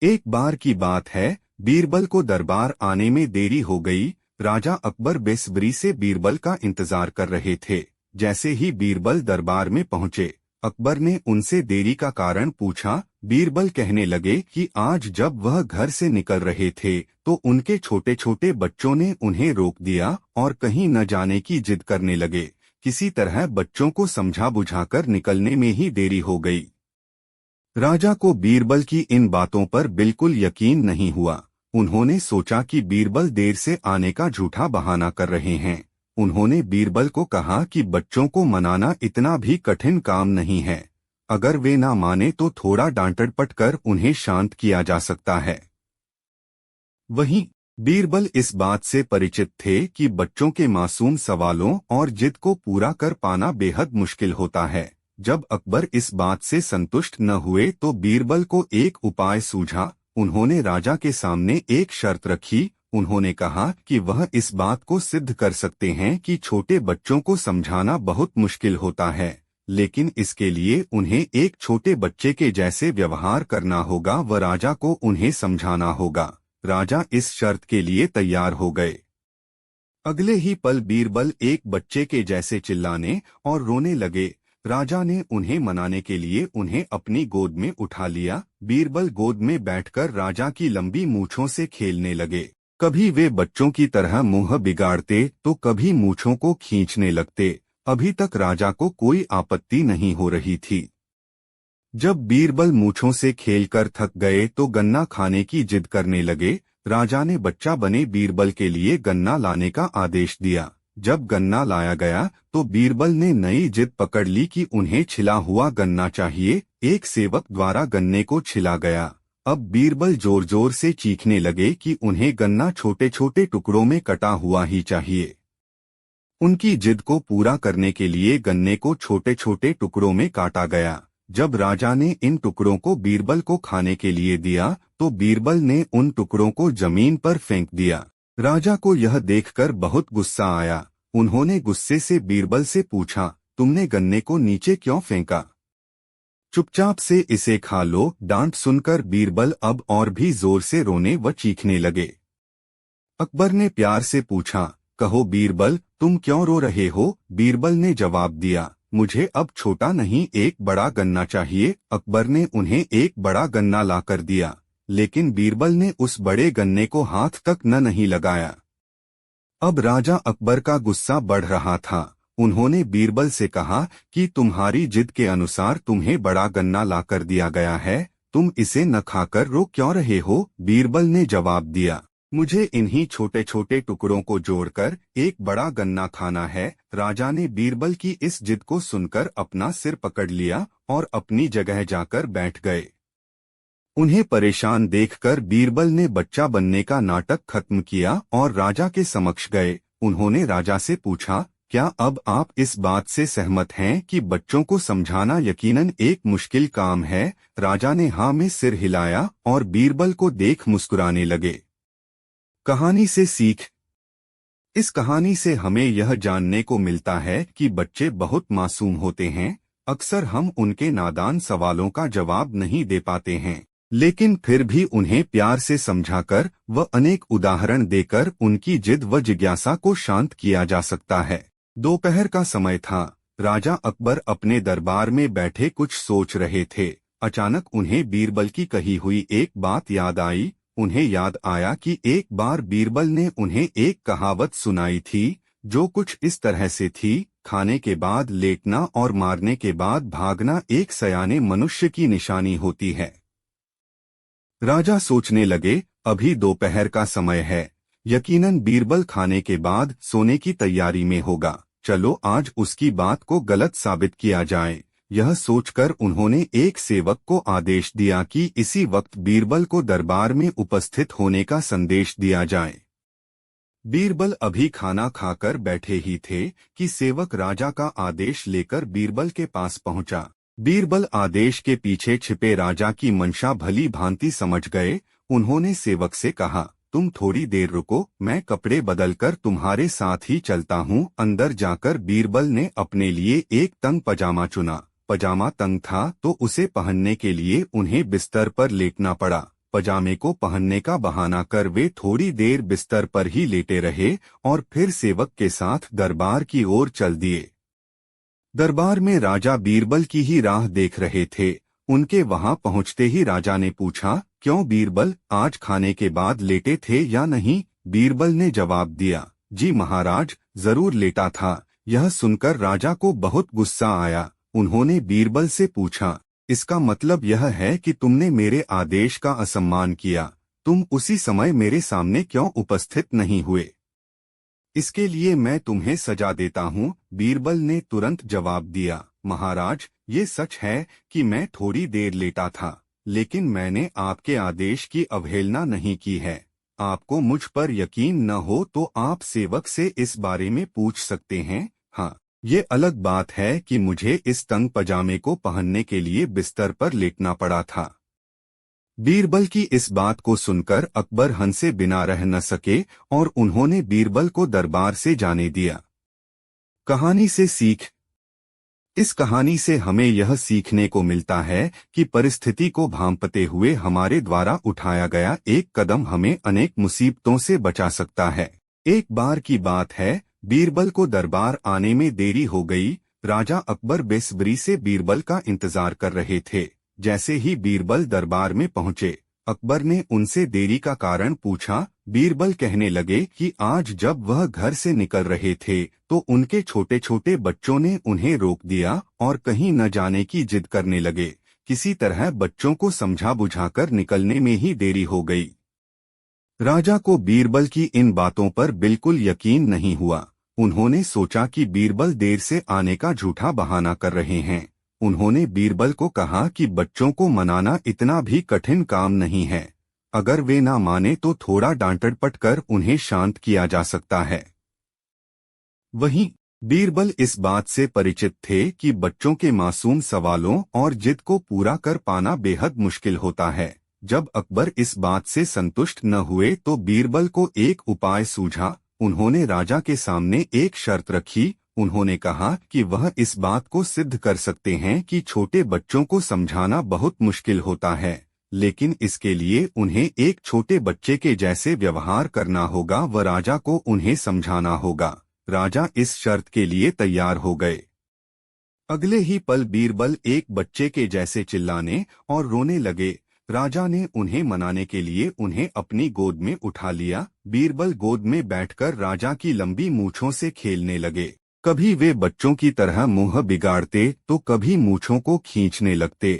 एक बार की बात है, बीरबल को दरबार आने में देरी हो गई। राजा अकबर बेसब्री से बीरबल का इंतजार कर रहे थे। जैसे ही बीरबल दरबार में पहुंचे, अकबर ने उनसे देरी का कारण पूछा। बीरबल कहने लगे कि आज जब वह घर से निकल रहे थे तो उनके छोटे छोटे बच्चों ने उन्हें रोक दिया और कहीं न जाने की जिद करने लगे। किसी तरह बच्चों को समझा बुझाकर निकलने में ही देरी हो गई। राजा को बीरबल की इन बातों पर बिल्कुल यकीन नहीं हुआ। उन्होंने सोचा कि बीरबल देर से आने का झूठा बहाना कर रहे हैं। उन्होंने बीरबल को कहा कि बच्चों को मनाना इतना भी कठिन काम नहीं है। अगर वे ना माने तो थोड़ा डांट-डपट कर उन्हें शांत किया जा सकता है। वहीं बीरबल इस बात से परिचित थे कि बच्चों के मासूम सवालों और जिद को पूरा कर पाना बेहद मुश्किल होता है। जब अकबर इस बात से संतुष्ट न हुए तो बीरबल को एक उपाय सूझा। उन्होंने राजा के सामने एक शर्त रखी। उन्होंने कहा कि वह इस बात को सिद्ध कर सकते हैं कि छोटे बच्चों को समझाना बहुत मुश्किल होता है, लेकिन इसके लिए उन्हें एक छोटे बच्चे के जैसे व्यवहार करना होगा व राजा को उन्हें समझाना होगा। राजा इस शर्त के लिए तैयार हो गए। अगले ही पल बीरबल एक बच्चे के जैसे चिल्लाने और रोने लगे। राजा ने उन्हें मनाने के लिए उन्हें अपनी गोद में उठा लिया। बीरबल गोद में बैठकर राजा की लंबी मूंछों से खेलने लगे। कभी वे बच्चों की तरह मुंह बिगाड़ते तो कभी मूंछों को खींचने लगते। अभी तक राजा को कोई आपत्ति नहीं हो रही थी। जब बीरबल मूंछों से खेलकर थक गए तो गन्ना खाने की जिद करने लगे। राजा ने बच्चा बने बीरबल के लिए गन्ना लाने का आदेश दिया। जब गन्ना लाया गया तो बीरबल ने नई जिद पकड़ ली कि उन्हें छिला हुआ गन्ना चाहिए। एक सेवक द्वारा गन्ने को छिला गया। अब बीरबल जोर जोर से चीखने लगे कि उन्हें गन्ना छोटे छोटे टुकड़ों में कटा हुआ ही चाहिए। उनकी जिद को पूरा करने के लिए गन्ने को छोटे छोटे टुकड़ों में काटा गया। जब राजा ने इन टुकड़ों को बीरबल को खाने के लिए दिया तो बीरबल ने उन टुकड़ों को जमीन पर फेंक दिया। राजा को यह देखकर बहुत गुस्सा आया। उन्होंने गुस्से से बीरबल से पूछा, तुमने गन्ने को नीचे क्यों फेंका? चुपचाप से इसे खा लो। डांट सुनकर बीरबल अब और भी जोर से रोने व चीखने लगे। अकबर ने प्यार से पूछा, कहो बीरबल, तुम क्यों रो रहे हो? बीरबल ने जवाब दिया, मुझे अब छोटा नहीं एक बड़ा गन्ना चाहिए। अकबर ने उन्हें एक बड़ा गन्ना लाकर दिया, लेकिन बीरबल ने उस बड़े गन्ने को हाथ तक नहीं लगाया। अब राजा अकबर का गुस्सा बढ़ रहा था। उन्होंने बीरबल से कहा कि तुम्हारी जिद के अनुसार तुम्हें बड़ा गन्ना लाकर दिया गया है, तुम इसे न खाकर रो क्यों रहे हो? बीरबल ने जवाब दिया, मुझे इन्हीं छोटे छोटे टुकड़ों को जोड़कर एक बड़ा गन्ना खाना है। राजा ने बीरबल की इस जिद को सुनकर अपना सिर पकड़ लिया और अपनी जगह जाकर बैठ गए। उन्हें परेशान देखकर बीरबल ने बच्चा बनने का नाटक खत्म किया और राजा के समक्ष गए। उन्होंने राजा से पूछा, क्या अब आप इस बात से सहमत हैं कि बच्चों को समझाना यकीनन एक मुश्किल काम है? राजा ने हाँ में सिर हिलाया और बीरबल को देख मुस्कुराने लगे। कहानी से सीख। इस कहानी से हमें यह जानने को मिलता है कि बच्चे बहुत मासूम होते हैं। अक्सर हम उनके नादान सवालों का जवाब नहीं दे पाते हैं, लेकिन फिर भी उन्हें प्यार से समझाकर व अनेक उदाहरण देकर उनकी जिद व जिज्ञासा को शांत किया जा सकता है। दोपहर का समय था। राजा अकबर अपने दरबार में बैठे कुछ सोच रहे थे। अचानक उन्हें बीरबल की कही हुई एक बात याद आई। उन्हें याद आया कि एक बार बीरबल ने उन्हें एक कहावत सुनाई थी, जो कुछ इस तरह से थी, खाने के बाद लेटना और मारने के बाद भागना एक सयाने मनुष्य की निशानी होती है। राजा सोचने लगे, अभी दोपहर का समय है, यकीनन बीरबल खाने के बाद सोने की तैयारी में होगा। चलो आज उसकी बात को गलत साबित किया जाए। यह सोचकर उन्होंने एक सेवक को आदेश दिया कि इसी वक्त बीरबल को दरबार में उपस्थित होने का संदेश दिया जाए। बीरबल अभी खाना खाकर बैठे ही थे कि सेवक राजा का आदेश लेकर बीरबल के पास पहुंचा। बीरबल आदेश के पीछे छिपे राजा की मंशा भली भांति समझ गए। उन्होंने सेवक से कहा, तुम थोड़ी देर रुको, मैं कपड़े बदलकर तुम्हारे साथ ही चलता हूँ। अंदर जाकर बीरबल ने अपने लिए एक तंग पजामा चुना। पजामा तंग था तो उसे पहनने के लिए उन्हें बिस्तर पर लेटना पड़ा। पजामे को पहनने का बहाना कर वे थोड़ी देर बिस्तर पर ही लेटे रहे और फिर सेवक के साथ दरबार की ओर चल दिए। दरबार में राजा बीरबल की ही राह देख रहे थे। उनके वहां पहुंचते ही राजा ने पूछा, क्यों बीरबल, आज खाने के बाद लेटे थे या नहीं? बीरबल ने जवाब दिया, जी महाराज, जरूर लेटा था। यह सुनकर राजा को बहुत गुस्सा आया। उन्होंने बीरबल से पूछा, इसका मतलब यह है कि तुमने मेरे आदेश का असम्मान किया। तुम उसी समय मेरे सामने क्यों उपस्थित नहीं हुए? इसके लिए मैं तुम्हें सजा देता हूँ। बीरबल ने तुरंत जवाब दिया, महाराज, ये सच है कि मैं थोड़ी देर लेटा था, लेकिन मैंने आपके आदेश की अवहेलना नहीं की है। आपको मुझ पर यकीन न हो तो आप सेवक से इस बारे में पूछ सकते हैं। हाँ, ये अलग बात है कि मुझे इस तंग पजामे को पहनने के लिए बिस्तर पर लेटना पड़ा था। बीरबल की इस बात को सुनकर अकबर हंसे बिना रह न सके और उन्होंने बीरबल को दरबार से जाने दिया। कहानी से सीख। इस कहानी से हमें यह सीखने को मिलता है कि परिस्थिति को भांपते हुए हमारे द्वारा उठाया गया एक कदम हमें अनेक मुसीबतों से बचा सकता है। एक बार की बात है, बीरबल को दरबार आने में देरी हो गई। राजा अकबर बेसब्री से बीरबल का इंतजार कर रहे थे। जैसे ही बीरबल दरबार में पहुंचे, अकबर ने उनसे देरी का कारण पूछा। बीरबल कहने लगे कि आज जब वह घर से निकल रहे थे तो उनके छोटे छोटे बच्चों ने उन्हें रोक दिया और कहीं न जाने की जिद करने लगे। किसी तरह बच्चों को समझा बुझाकर निकलने में ही देरी हो गई। राजा को बीरबल की इन बातों पर बिल्कुल यकीन नहीं हुआ। उन्होंने सोचा कि बीरबल देर से आने का झूठा बहाना कर रहे हैं। उन्होंने बीरबल को कहा कि बच्चों को मनाना इतना भी कठिन काम नहीं है। अगर वे ना माने तो थोड़ा डांटपट कर उन्हें शांत किया जा सकता है। वहीं बीरबल इस बात से परिचित थे कि बच्चों के मासूम सवालों और जिद को पूरा कर पाना बेहद मुश्किल होता है। जब अकबर इस बात से संतुष्ट न हुए तो बीरबल को एक उपाय सूझा। उन्होंने राजा के सामने एक शर्त रखी। उन्होंने कहा कि वह इस बात को सिद्ध कर सकते हैं कि छोटे बच्चों को समझाना बहुत मुश्किल होता है, लेकिन इसके लिए उन्हें एक छोटे बच्चे के जैसे व्यवहार करना होगा व राजा को उन्हें समझाना होगा। राजा इस शर्त के लिए तैयार हो गए। अगले ही पल बीरबल एक बच्चे के जैसे चिल्लाने और रोने लगे। राजा ने उन्हें मनाने के लिए उन्हें अपनी गोद में उठा लिया। बीरबल गोद में बैठकर राजा की लंबी मूंछों से खेलने लगे। कभी वे बच्चों की तरह मुंह बिगाड़ते तो कभी मूंछों को खींचने लगते।